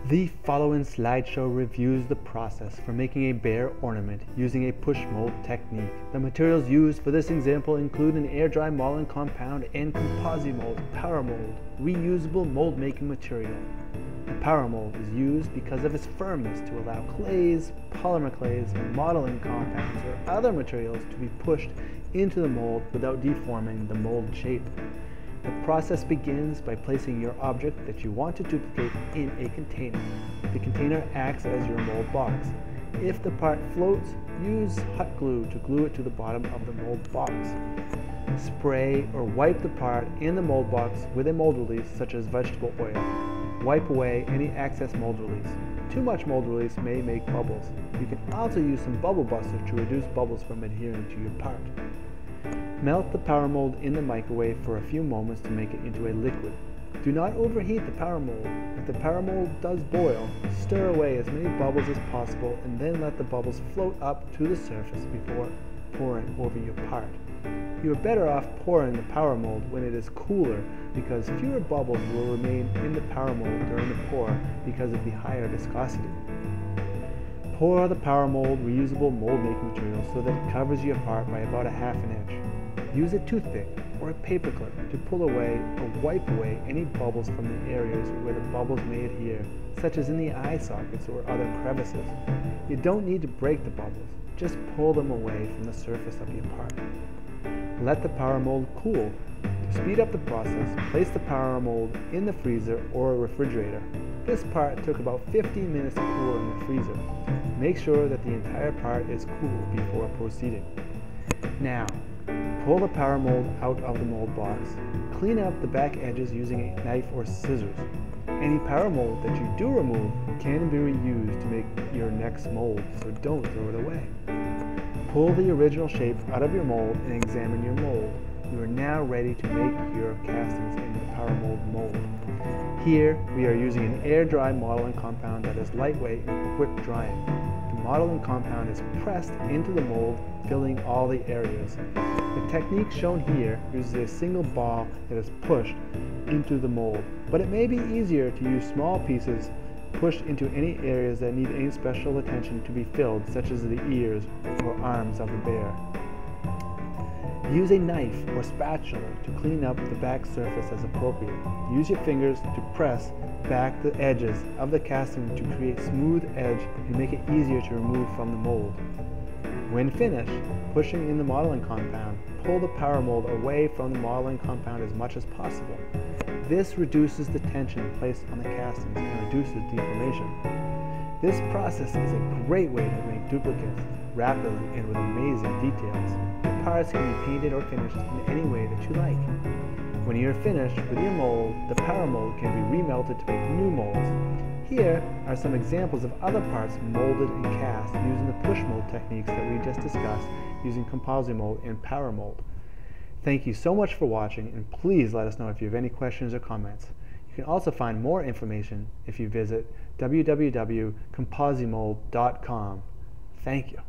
The following slideshow reviews the process for making a bare ornament using a push mold technique. The materials used for this example include an air dry molding compound and ComposiMold, PowerMold, reusable mold making material. The PowerMold is used because of its firmness to allow clays, polymer clays, modeling compounds, or other materials to be pushed into the mold without deforming the mold shape. The process begins by placing your object that you want to duplicate in a container. The container acts as your mold box. If the part floats, use hot glue to glue it to the bottom of the mold box. Spray or wipe the part in the mold box with a mold release such as vegetable oil. Wipe away any excess mold release. Too much mold release may make bubbles. You can also use some bubble buster to reduce bubbles from adhering to your part. Melt the PowerMold in the microwave for a few moments to make it into a liquid. Do not overheat the PowerMold. If the PowerMold does boil, stir away as many bubbles as possible and then let the bubbles float up to the surface before pouring over your part. You are better off pouring the PowerMold when it is cooler because fewer bubbles will remain in the PowerMold during the pour because of the higher viscosity. Pour the PowerMold reusable mold making material so that it covers your part by about 1/2 inch. Use a toothpick or a paperclip to pull away or wipe away any bubbles from the areas where the bubbles may adhere, such as in the eye sockets or other crevices. You don't need to break the bubbles, just pull them away from the surface of your part. Let the PowerMold cool. To speed up the process, place the PowerMold in the freezer or refrigerator. This part took about 15 minutes to cool in the freezer. Make sure that the entire part is cool before proceeding. Now, pull the PowerMold out of the mold box. Clean up the back edges using a knife or scissors. Any PowerMold that you do remove can be reused to make your next mold, so don't throw it away. Pull the original shape out of your mold and examine your mold. You are now ready to make your castings in the PowerMold mold. Here, we are using an air dry modeling compound that is lightweight and quick drying. The modeling compound is pressed into the mold, filling all the areas. The technique shown here uses a single ball that is pushed into the mold, but it may be easier to use small pieces pushed into any areas that need any special attention to be filled, such as the ears or arms of the bear. Use a knife or spatula to clean up the back surface as appropriate. Use your fingers to press back the edges of the casting to create smooth edge and make it easier to remove from the mold. When finished, pushing in the modeling compound, pull the PowerMold away from the modeling compound as much as possible. This reduces the tension placed on the castings and reduces deformation. This process is a great way to make duplicates rapidly and with amazing details. The parts can be painted or finished in any way that you like. When you are finished with your mold, the PowerMold can be remelted to make new molds. Here are some examples of other parts molded and cast using the push mold techniques that we just discussed using ComposiMold and PowerMold. Thank you so much for watching, and please let us know if you have any questions or comments. You can also find more information if you visit www.composimold.com. Thank you.